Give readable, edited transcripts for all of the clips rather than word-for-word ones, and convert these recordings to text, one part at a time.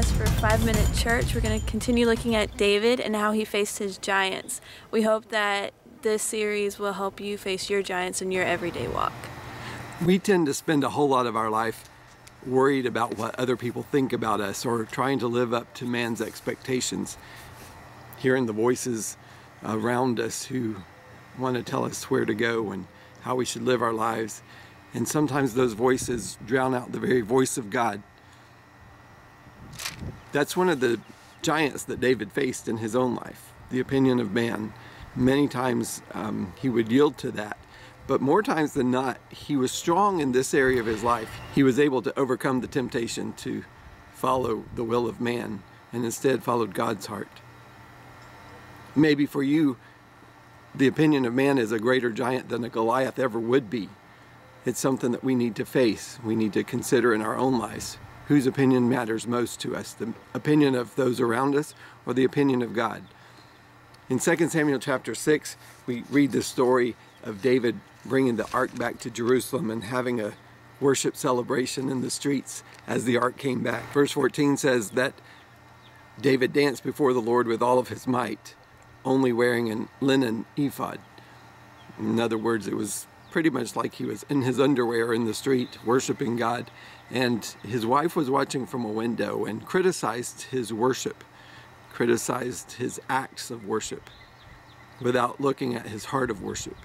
us for 5-Minute Church. We're going to continue looking at David and how he faced his giants. We hope that this series will help you face your giants in your everyday walk. We tend to spend a whole lot of our life worried about what other people think about us or trying to live up to man's expectations, hearing the voices around us who want to tell us where to go and how we should live our lives. And sometimes those voices drown out the very voice of God. That's one of the giants that David faced in his own life, the opinion of man. Many times he would yield to that, but more times than not, he was strong in this area of his life. He was able to overcome the temptation to follow the will of man and instead followed God's heart. Maybe for you, the opinion of man is a greater giant than a Goliath ever would be. It's something that we need to face. We need to consider in our own lives. Whose opinion matters most to us? The opinion of those around us or the opinion of God? In 2 Samuel chapter 6, we read the story of David bringing the ark back to Jerusalem and having a worship celebration in the streets as the ark came back. Verse 14 says that David danced before the Lord with all of his might, only wearing a linen ephod. In other words, it was pretty much like he was in his underwear in the street worshiping God, and his wife was watching from a window and criticized his worship, criticized his acts of worship without looking at his heart of worship.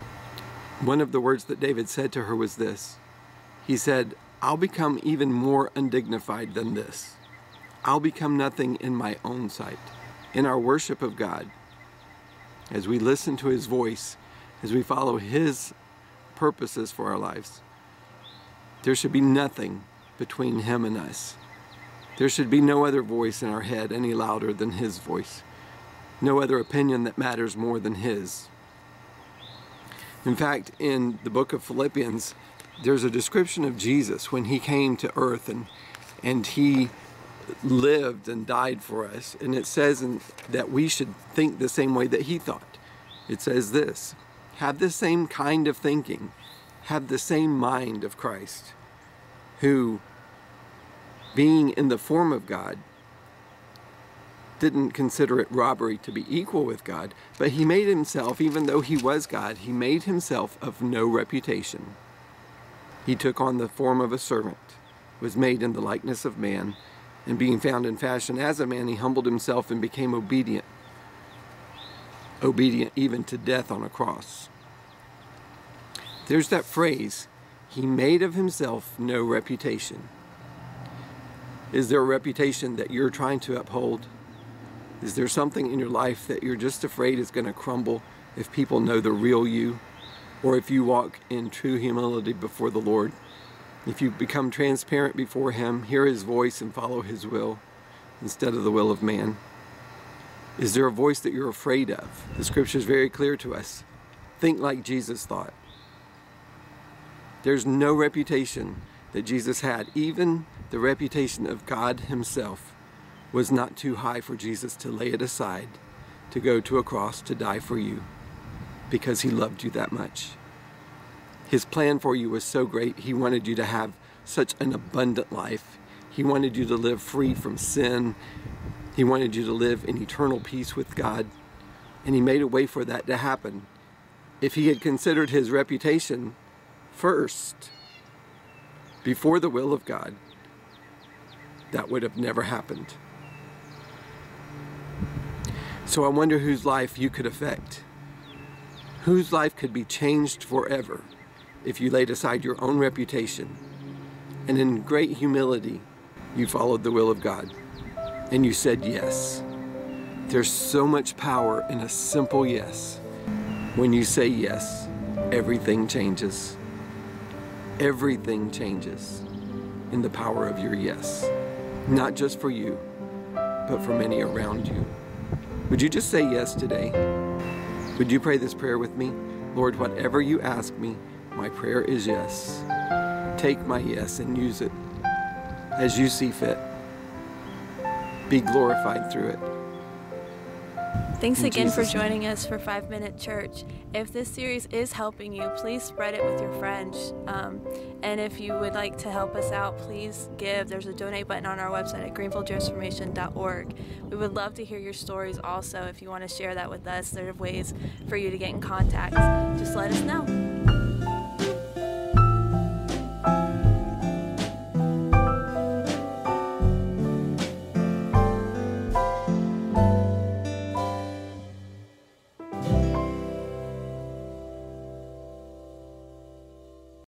One of the words that David said to her was this. He said, "I'll become even more undignified than this. I'll become nothing in my own sight." In our worship of God, as we listen to his voice, as we follow his purposes for our lives, there should be nothing between him and us. There should be no other voice in our head any louder than his voice. No other opinion that matters more than his. In fact, in the book of Philippians, there's a description of Jesus when he came to earth and he lived and died for us. And it says that we should think the same way that he thought. It says this: have the same kind of thinking, have the same mind of Christ, who, being in the form of God, didn't consider it robbery to be equal with God, but he made himself, even though he was God, he made himself of no reputation. He took on the form of a servant, was made in the likeness of man, and being found in fashion as a man, he humbled himself and became obedient even to death on a cross. There's that phrase, he made of himself no reputation. Is there a reputation that you're trying to uphold? Is there something in your life that you're just afraid is going to crumble if people know the real you? Or if you walk in true humility before the Lord? If you become transparent before him, hear his voice and follow his will instead of the will of man? Is there a voice that you're afraid of? The scripture is very clear to us. Think like Jesus thought. There's no reputation that Jesus had. Even the reputation of God himself was not too high for Jesus to lay it aside, to go to a cross to die for you, because he loved you that much. His plan for you was so great. He wanted you to have such an abundant life. He wanted you to live free from sin. He wanted you to live in eternal peace with God. And he made a way for that to happen. If he had considered his reputation first, before the will of God, that would have never happened. So I wonder whose life you could affect. Whose life could be changed forever if you laid aside your own reputation and in great humility you followed the will of God and you said yes. There's so much power in a simple yes. When you say yes, everything changes. Everything changes in the power of your yes. Not just for you, but for many around you. Would you just say yes today? Would you pray this prayer with me? Lord, whatever you ask me, my prayer is yes. Take my yes and use it as you see fit. Be glorified through it. Thanks In again for Jesus' name. joining us for 5 Minute Church. If this series is helping you, please spread it with your friends. And if you would like to help us out, please give. There's a donate button on our website at greenfieldtransformation.org. We would love to hear your stories also. If you want to share that with us, there are ways for you to get in contact. Just let us know.